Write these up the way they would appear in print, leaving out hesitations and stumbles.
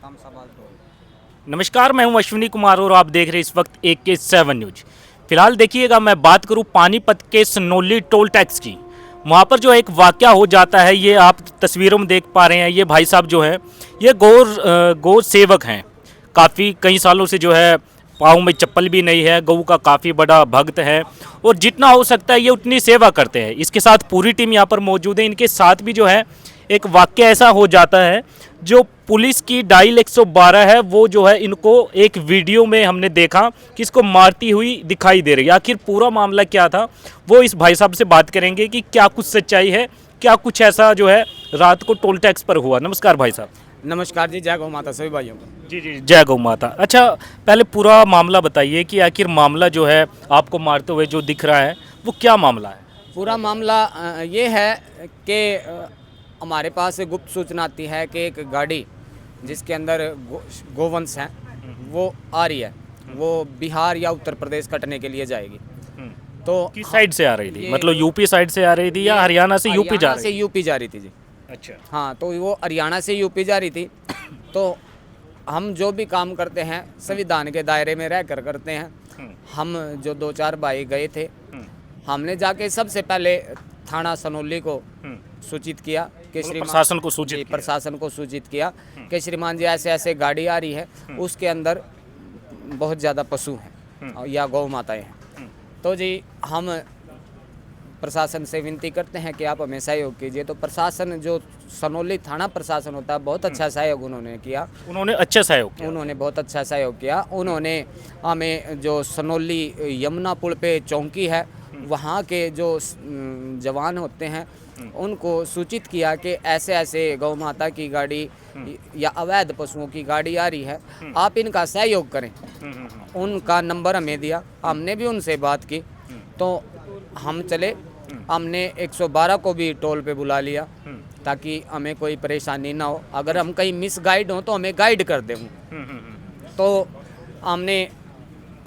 कम सवाल तो नमस्कार, मैं हूं अश्विनी कुमार और आप देख रहे हैं इस वक्त AK7 न्यूज। फिलहाल देखिएगा, मैं बात करूं पानीपत के सनोली टोल टैक्स की। वहां पर जो एक वाकया हो जाता है, ये आप तस्वीरों में देख पा रहे हैं। ये भाई साहब जो हैं, ये गौ सेवक हैं। काफ़ी कई सालों से जो है पाँव में चप्पल भी नहीं है, गऊ का काफ़ी बड़ा भक्त है और जितना हो सकता है ये उतनी सेवा करते हैं। इसके साथ पूरी टीम यहाँ पर मौजूद है। इनके साथ भी जो है एक वाकया ऐसा हो जाता है, जो पुलिस की डायल 112 है वो जो है इनको एक वीडियो में हमने देखा कि इसको मारती हुई दिखाई दे रही है। आखिर पूरा मामला क्या था, वो इस भाई साहब से बात करेंगे कि क्या कुछ सच्चाई है, क्या कुछ ऐसा जो है रात को टोल टैक्स पर हुआ। नमस्कार भाई साहब। नमस्कार जी, जय गौ माता सभी भाइयों को। जी जी, जय गौ माता। अच्छा, पहले पूरा मामला बताइए कि आखिर मामला जो है आपको मारते हुए जो दिख रहा है वो क्या मामला है। पूरा मामला ये है कि हमारे पास एक गुप्त सूचना आती है कि एक गाड़ी जिसके अंदर गोवंश हैं वो आ रही है, वो बिहार या उत्तर प्रदेश कटने के लिए जाएगी। तो किस साइड से आ रही थी, ये- मतलब यूपी साइड से आ रही थी या हरियाणा से यूपी जा हरियाणा रही से थी? यूपी जा रही थी जी। अच्छा। हाँ, तो वो हरियाणा से यूपी जा रही थी। तो हम जो भी काम करते हैं संविधान के दायरे में रह कर करते हैं। हम जो 2-4 भाई गए थे, हमने जाके सबसे पहले थाना सनोली को सूचित किया कि श्रीमान प्रशासन को सूचित जी, किया। प्रशासन को सूचित किया कि श्रीमान जी ऐसे ऐसे गाड़ी आ रही है, उसके अंदर बहुत ज़्यादा पशु हैं या गौ माताएं हैं। तो जी हम प्रशासन से विनती करते हैं कि आप हमें सहयोग कीजिए। तो प्रशासन जो सनोली थाना प्रशासन होता है, बहुत अच्छा सहयोग उन्होंने किया। उन्होंने अच्छा सहयोग किया। उन्होंने बहुत अच्छा सहयोग किया। उन्होंने हमें जो सनोली यमुना पुल पे चौकी है, वहाँ के जो जवान होते हैं उनको सूचित किया कि ऐसे ऐसे गौ माता की गाड़ी या अवैध पशुओं की गाड़ी आ रही है, आप इनका सहयोग करें। उनका नंबर हमें दिया, हमने भी उनसे बात की। तो हम चले, हमने 112 को भी टोल पे बुला लिया ताकि हमें कोई परेशानी ना हो। अगर हम कहीं मिस गाइड हों तो हमें गाइड कर दें। तो हमने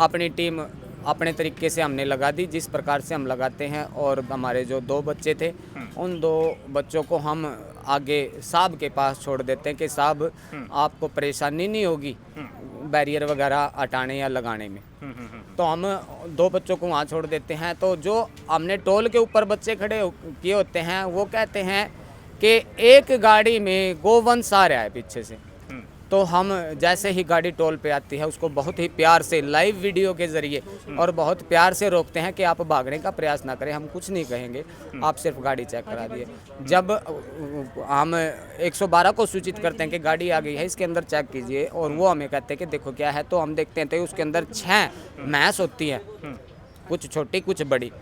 अपनी टीम अपने तरीके से हमने लगा दी, जिस प्रकार से हम लगाते हैं। और हमारे जो 2 बच्चे थे, उन 2 बच्चों को हम आगे साहब के पास छोड़ देते हैं कि साहब आपको परेशानी नहीं होगी बैरियर वगैरह हटाने या लगाने में। तो हम 2 बच्चों को वहाँ छोड़ देते हैं। तो जो हमने टोल के ऊपर बच्चे खड़े किए होते हैं, वो कहते हैं कि एक गाड़ी में गोवंश आ रहा है पीछे से। तो हम जैसे ही गाड़ी टोल पे आती है, उसको बहुत ही प्यार से लाइव वीडियो के ज़रिए और बहुत प्यार से रोकते हैं कि आप भागने का प्रयास ना करें, हम कुछ नहीं कहेंगे, आप सिर्फ गाड़ी चेक करा दिए। जब हम 112 को सूचित करते हैं कि गाड़ी आ गई है, इसके अंदर चेक कीजिए, और वो हमें कहते हैं कि देखो क्या है। तो हम देखते हैं तो उसके अंदर 6 भैंस होती हैं, कुछ छोटी कुछ बड़ी।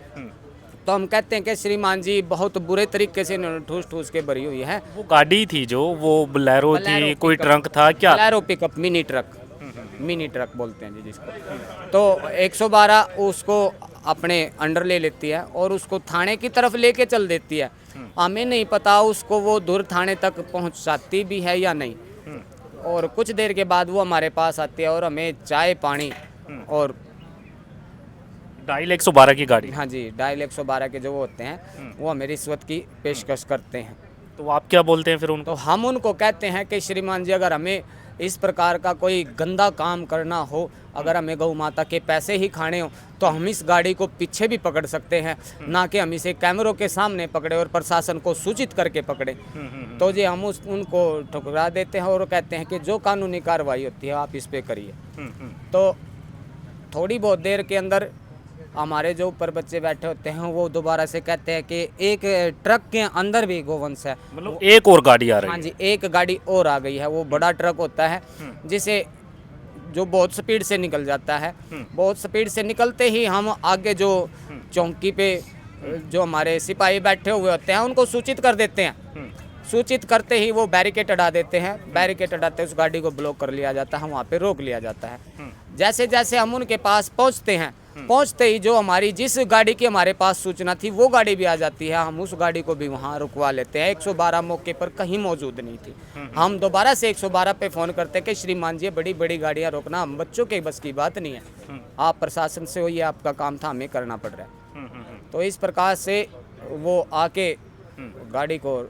तो हम कहते हैं कि श्रीमान जी बहुत बुरे तरीके से इन्होंने ठूस ठूस के भरी हुई है। वो गाड़ी थी जो, वो बोलेरो थी, कोई ट्रक था क्या? Bolero pickup, mini truck, mini truck बोलते हैं जी जिसको। तो 112 उसको अपने अंडर ले लेती है और उसको थाने की तरफ लेके चल देती है। हमें नहीं पता उसको वो दूर थाने तक पहुंचाती भी है या नहीं। और कुछ देर के बाद वो हमारे पास आती है और हमें चाय पानी और डायल 112 की गाड़ी। हाँ जी, डायल 112 के जो वो होते हैं, वो हमें रिश्वत की पेशकश करते हैं। तो आप क्या बोलते हैं फिर उनको? तो हम उनको कहते हैं कि श्रीमान जी अगर हमें इस प्रकार का कोई गंदा काम करना हो, अगर हमें गौ माता के पैसे ही खाने हो, तो हम इस गाड़ी को पीछे भी पकड़ सकते हैं, ना कि हम इसे कैमरों के सामने पकड़े और प्रशासन को सूचित करके पकड़े। तो जी हम उनको ठुकरा देते हैं और कहते हैं कि जो कानूनी कार्रवाई होती है आप इस पे करिए। तो थोड़ी बहुत देर के अंदर हमारे जो ऊपर बच्चे बैठे होते हैं वो दोबारा से कहते हैं कि एक ट्रक के अंदर भी गोवंश है। मतलब एक और गाड़ी आ रही हाँ है? जी, एक गाड़ी और आ गई है। वो बड़ा ट्रक होता है जिसे जो बहुत स्पीड से निकल जाता है। बहुत स्पीड से निकलते ही हम आगे जो चौकी पे जो हमारे सिपाही बैठे हुए होते हैं उनको सूचित कर देते हैं। सूचित करते ही वो बैरिकेड हटा देते हैं। बैरिकेड हटाते उस गाड़ी को ब्लॉक कर लिया जाता है, वहाँ पे रोक लिया जाता है। जैसे जैसे हम उनके पास पहुँचते हैं, पहुँचते ही जो हमारी जिस गाड़ी की हमारे पास सूचना थी वो गाड़ी भी आ जाती है। हम उस गाड़ी को भी वहाँ रुकवा लेते हैं। 112 मौके पर कहीं मौजूद नहीं थी। हम दोबारा से 112 पे फ़ोन करते हैं कि श्रीमान जी बड़ी बड़ी गाड़ियाँ रोकना हम बच्चों के बस की बात नहीं है, आप प्रशासन से हो, ये आपका काम था, हमें करना पड़ रहा है। तो इस प्रकार से वो आके गाड़ी को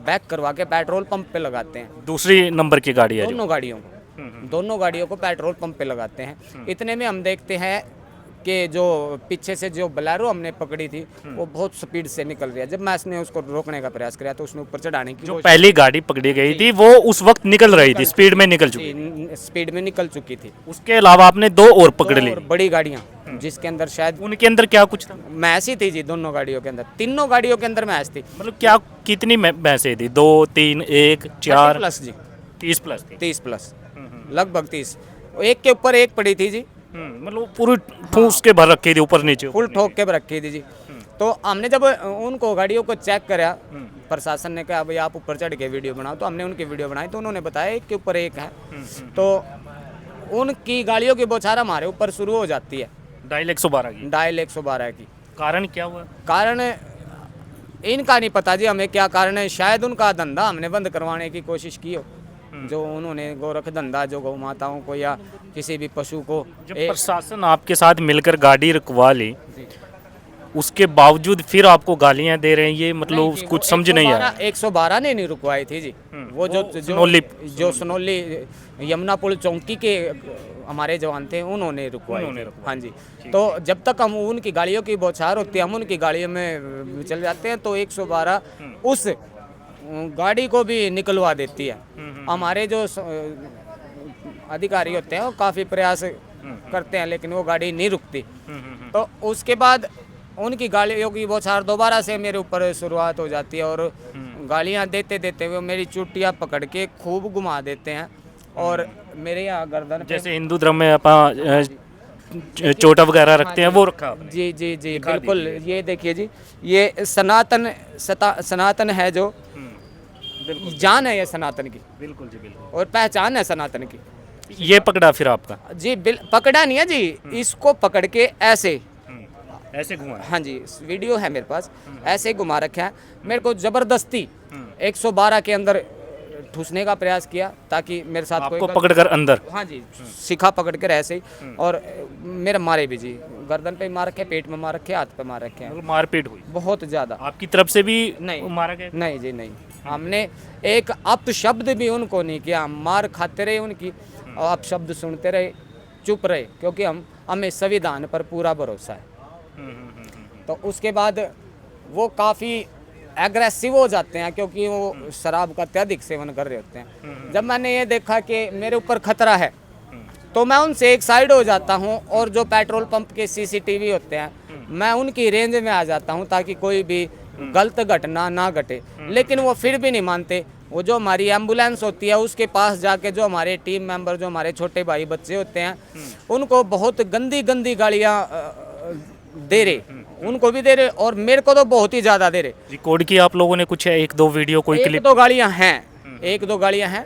बैक करवा के पेट्रोल पंप पे लगाते हैं। दूसरी नंबर की गाड़ी है जो। दोनों गाड़ियों को पेट्रोल पंप पे लगाते हैं। इतने में हम देखते हैं कि जो पीछे से जो बोलेरो हमने पकड़ी थी वो बहुत स्पीड से निकल रही है। जब मैंने उसको रोकने का प्रयास किया तो उसने ऊपर चढ़ाने की जो पहली गाड़ी पकड़ी गई थी वो उस वक्त निकल रही थी, स्पीड में निकल चुकी, स्पीड में निकल चुकी थी। उसके अलावा आपने दो और पकड़ ली, और बड़ी गाड़ियाँ जिसके अंदर शायद उनके अंदर क्या कुछ था? मैच ही थी जी। दोनों गाड़ियों के अंदर, तीनों गाड़ियों के अंदर मैच थी। मतलब क्या कितनी भैंसें थी? 2, 3, 1, 4? 30+ जी। 30 प्लस थी। 30+, लगभग 30। एक के ऊपर एक पड़ी थी जी। मतलब पूरी ठूस के भर रखी थी, ऊपर नीचे फुल ठोक के रखी थी जी। तो हमने जब उनको गाड़ियों को चेक करा, प्रशासन ने कहा भाई आप ऊपर चढ़ के वीडियो बनाओ, तो हमने उनकी वीडियो बनाई तो उन्होंने बताया एक के ऊपर एक है। तो उनकी गाड़ियों की बौछार हमारे ऊपर शुरू हो जाती है। डायल 112 की। डायल 112 की। कारण क्या हुआ? कारण इनका नहीं पता जी हमें क्या कारण है। शायद उनका धंधा हमने बंद करवाने की कोशिश की हो, जो उन्होंने गोरख धंधा जो गौ माताओं को या किसी भी पशु को। जब प्रशासन आपके साथ मिलकर गाड़ी रुकवा ली, उसके बावजूद फिर आपको गालियां दे रहे हैं, ये मतलब कुछ समझ नहीं आया। 112 ने नहीं रुकवाई थी जी। वो जो सनोली यमुना पुल चौकी के हमारे जवान थे उन्होंने रुकवाई। हाँ जी। तो जब तक हम उनकी गाड़ियों की बौछार होती है, हम उनकी गाड़ियों में चल जाते हैं तो 112 उस गाड़ी को भी निकलवा देती है। हमारे जो अधिकारी होते हैं वो काफ़ी प्रयास करते हैं लेकिन वो गाड़ी नहीं रुकती। तो उसके बाद उनकी गाड़ियों की बौछार दोबारा से मेरे ऊपर शुरुआत हो जाती है और गालियां देते देते हुए मेरी चुटियाँ पकड़ के खूब घुमा देते हैं और मेरे यहाँ गर्दन पे जैसे हिंदू धर्म में अपना चोटा वगैरह रखते हैं वो रखा आपने? जी जी जी बिल्कुल। ये देखिए जी, ये सनातन है, जो जान है ये सनातन की। बिल्कुल जी, बिल्कुल। और पहचान है सनातन की। ये पकड़ा फिर आपका? जी पकड़ा नहीं है जी, इसको पकड़ के ऐसे ऐसे घुमा? हाँ जी, वीडियो है मेरे पास। ऐसे घुमा रखा है, मेरे को जबरदस्ती 112 के अंदर ठूसने का प्रयास किया ताकि मेरे साथ आपको पकड़कर अंदर? हाँ जी, शिखा पकड़ कर ऐसे ही। और मेरे मारे भी जी, गर्दन पे मार रखे, पेट में मार रखे, हाथ पे मार रखे हैं। मारपीट हुई बहुत ज्यादा। आपकी तरफ से भी? नहीं मारा गया? नहीं जी नहीं, हमने एक अपशब्द भी उनको नहीं किया। हम मार खाते रहे उनकी और अपशब्द सुनते रहे, चुप रहे, क्योंकि हमें संविधान पर पूरा भरोसा है। तो उसके बाद वो काफ़ी एग्रेसिव हो जाते हैं क्योंकि वो शराब का अत्यधिक सेवन कर रहे होते हैं। जब मैंने ये देखा कि मेरे ऊपर खतरा है तो मैं उनसे एक साइड हो जाता हूँ और जो पेट्रोल पंप के CCTV होते हैं मैं उनकी रेंज में आ जाता हूँ ताकि कोई भी गलत घटना ना घटे। लेकिन वो फिर भी नहीं मानते। वो जो हमारी एम्बुलेंस होती है उसके पास जाके जो हमारे टीम मेंबर, जो हमारे छोटे भाई बच्चे होते हैं, उनको बहुत गंदी गंदी गालियाँ दे रहे, उनको भी दे रहे और मेरे को तो बहुत ही ज़्यादा दे रहे। रिकॉर्ड किया आप लोगों ने कुछ? 1-2 वीडियो कोई क्लिप? 1-2 गाड़ियाँ हैं, 1-2 गाड़ियाँ हैं,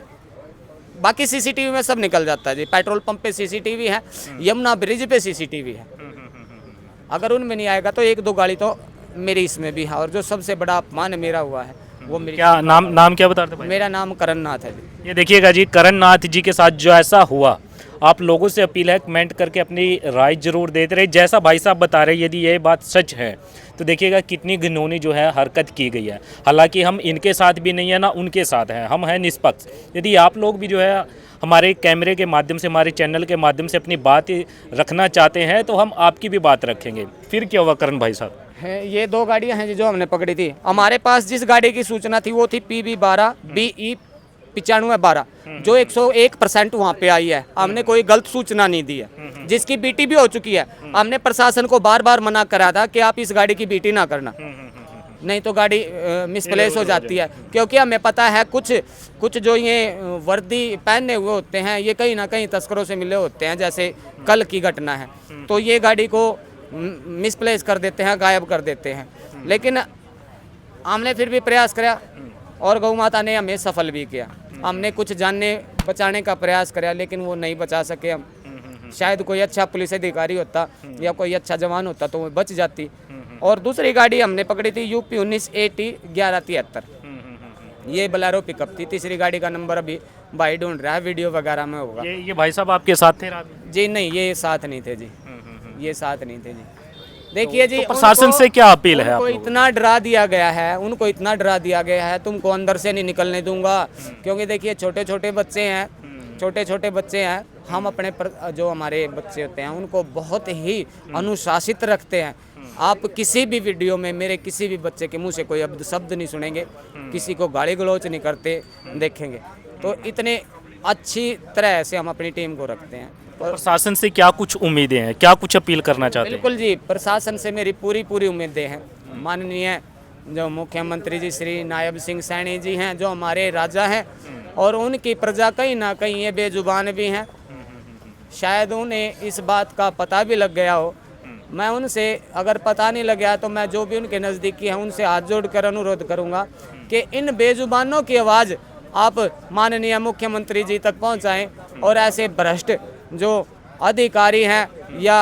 बाकी CCTV में सब निकल जाता है जी। पेट्रोल पंप पे CCTV है, यमुना ब्रिज पे CCTV है। अगर उनमें नहीं आएगा तो 1-2 गाड़ी तो मेरी इसमें भी है। और जो सबसे बड़ा अपमान मेरा हुआ है वो मेरी, क्या नाम क्या बता रहे थे? मेरा नाम करण नाथ है जी। ये देखिएगा जी, करण नाथ जी के साथ जो ऐसा हुआ, आप लोगों से अपील है कमेंट करके अपनी राय जरूर देते रहे। जैसा भाई साहब बता रहे हैं, यदि ये बात सच है तो देखिएगा कितनी घिनौनी जो है हरकत की गई है। हालांकि हम इनके साथ भी नहीं है ना उनके साथ हैं, हम हैं निष्पक्ष। यदि आप लोग भी जो है हमारे कैमरे के माध्यम से, हमारे चैनल के माध्यम से अपनी बात रखना चाहते हैं तो हम आपकी भी बात रखेंगे। फिर क्या हुआ करण भाई साहब? है ये 2 गाड़ियां हैं जो हमने पकड़ी थी। हमारे पास जिस गाड़ी की सूचना थी वो थी PB12 BE 9512, जो 101% वहाँ पे आई है। हमने कोई गलत सूचना नहीं दी है, जिसकी BT भी हो चुकी है। हमने प्रशासन को बार बार मना करा था कि आप इस गाड़ी की BT ना करना, नहीं तो गाड़ी मिसप्लेस हो जाती है। क्योंकि हमें पता है कुछ जो ये वर्दी पहने हुए होते हैं ये कहीं ना कहीं तस्करों से मिले होते हैं, जैसे कल की घटना है। तो ये गाड़ी को मिसप्लेस कर देते हैं, गायब कर देते हैं। लेकिन हमने फिर भी प्रयास किया और गौ माता ने हमें सफल भी किया। हमने कुछ जानने बचाने का प्रयास किया लेकिन वो नहीं बचा सके हम। शायद कोई अच्छा पुलिस अधिकारी होता या कोई अच्छा जवान होता तो वो बच जाती। और दूसरी गाड़ी हमने पकड़ी थी UP 19 AT 1173, ये बोलेरो पिकअप थी। तीसरी गाड़ी का नंबर अभी भाई ढूंढ रहा है, वीडियो वगैरह में होगा। ये भाई साहब आपके साथ थे रात में? जी नहीं, ये साथ नहीं थे जी, ये साथ नहीं थे जी। देखिए जी, तो प्रशासन उनको- से क्या अपील है आप उनको लोगों की? इतना डरा दिया गया है, उनको इतना डरा दिया गया है, तुमको अंदर से नहीं निकलने दूंगा। क्योंकि देखिए छोटे छोटे बच्चे हैं, छोटे छोटे बच्चे हैं, हम अपने जो हमारे बच्चे होते हैं उनको बहुत ही अनुशासित रखते हैं। आप किसी भी वीडियो में मेरे किसी भी बच्चे के मुंह से कोई शब्द नहीं सुनेंगे, किसी को गाली गलौच नहीं करते देखेंगे। तो इतने अच्छी तरह से हम अपनी टीम को रखते हैं। और प्रशासन से क्या कुछ उम्मीदें हैं, क्या कुछ अपील करना चाहते हैं? बिल्कुल जी, प्रशासन से मेरी पूरी पूरी उम्मीदें हैं। माननीय जो मुख्यमंत्री जी श्री नायब सिंह सैनी जी हैं, जो हमारे राजा हैं, और उनकी प्रजा कहीं ना कहीं ये बेजुबान भी हैं। शायद उन्हें इस बात का पता भी लग गया हो। मैं उनसे अगर पता नहीं लग गया तो मैं जो भी उनके नज़दीकी हैं उनसे हाथ जोड़कर अनुरोध करूंगा कि इन बेजुबानों की आवाज़ आप माननीय मुख्यमंत्री जी तक पहुंचाएं, और ऐसे भ्रष्ट जो अधिकारी हैं या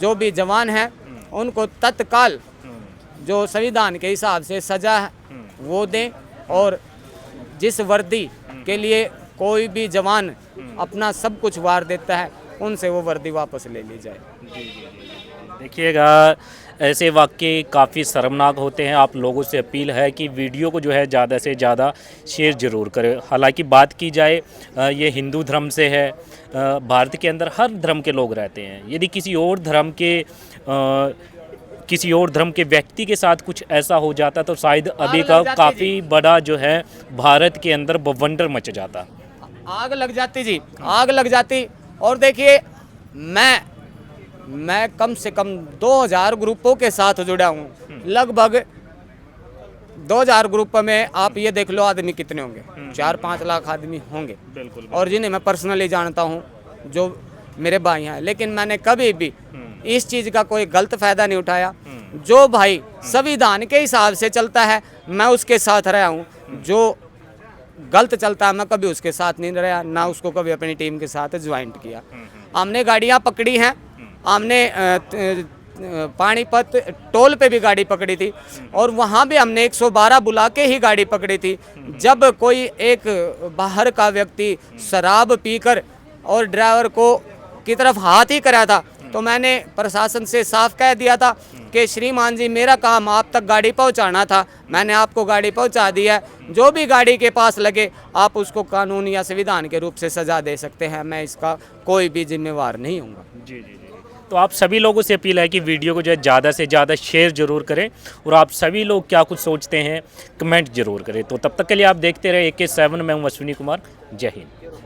जो भी जवान हैं उनको तत्काल जो संविधान के हिसाब से सज़ा है वो दें। और जिस वर्दी के लिए कोई भी जवान अपना सब कुछ वार देता है, उनसे वो वर्दी वापस ले ली जाए। देखिएगा, ऐसे वाक़ये काफ़ी शर्मनाक होते हैं। आप लोगों से अपील है कि वीडियो को जो है ज़्यादा से ज़्यादा शेयर ज़रूर करें। हालांकि बात की जाए ये हिंदू धर्म से है, भारत के अंदर हर धर्म के लोग रहते हैं। यदि किसी और धर्म के व्यक्ति के साथ कुछ ऐसा हो जाता तो शायद अभी का काफ़ी बड़ा जो है भारत के अंदर बवंडर मच जाता। आग लग जाती जी, आग लग जाती। और देखिए मैं कम से कम 2000 ग्रुपों के साथ जुड़ा हूँ। लगभग 2000 ग्रुप में आप ये देख लो आदमी कितने होंगे, 4-5 लाख आदमी होंगे। बिल्कुल। और जिन्हें मैं पर्सनली जानता हूँ, जो मेरे भाई हैं। लेकिन मैंने कभी भी इस चीज़ का कोई गलत फ़ायदा नहीं उठाया। जो भाई संविधान के हिसाब से चलता है मैं उसके साथ रहा हूँ, जो गलत चलता है मैं कभी उसके साथ नहीं रहा, ना उसको कभी अपनी टीम के साथ ज्वाइंट किया। हमने गाड़ियाँ पकड़ी हैं, हमने पानीपत टोल पे भी गाड़ी पकड़ी थी, और वहाँ भी हमने 112 बुला के ही गाड़ी पकड़ी थी। जब कोई एक बाहर का व्यक्ति शराब पीकर और ड्राइवर को की तरफ हाथ ही करा था, तो मैंने प्रशासन से साफ कह दिया था कि श्रीमान जी, मेरा काम आप तक गाड़ी पहुंचाना था, मैंने आपको गाड़ी पहुंचा दी है। जो भी गाड़ी के पास लगे आप उसको कानून या संविधान के रूप से सजा दे सकते हैं, मैं इसका कोई भी जिम्मेवार नहीं हूँगा। जी। तो आप सभी लोगों से अपील है कि वीडियो को जो है ज़्यादा से ज़्यादा शेयर जरूर करें, और आप सभी लोग क्या कुछ सोचते हैं कमेंट जरूर करें। तो तब तक के लिए आप देखते रहे AK7। मैं हूँ अश्विनी कुमार। जय हिंद।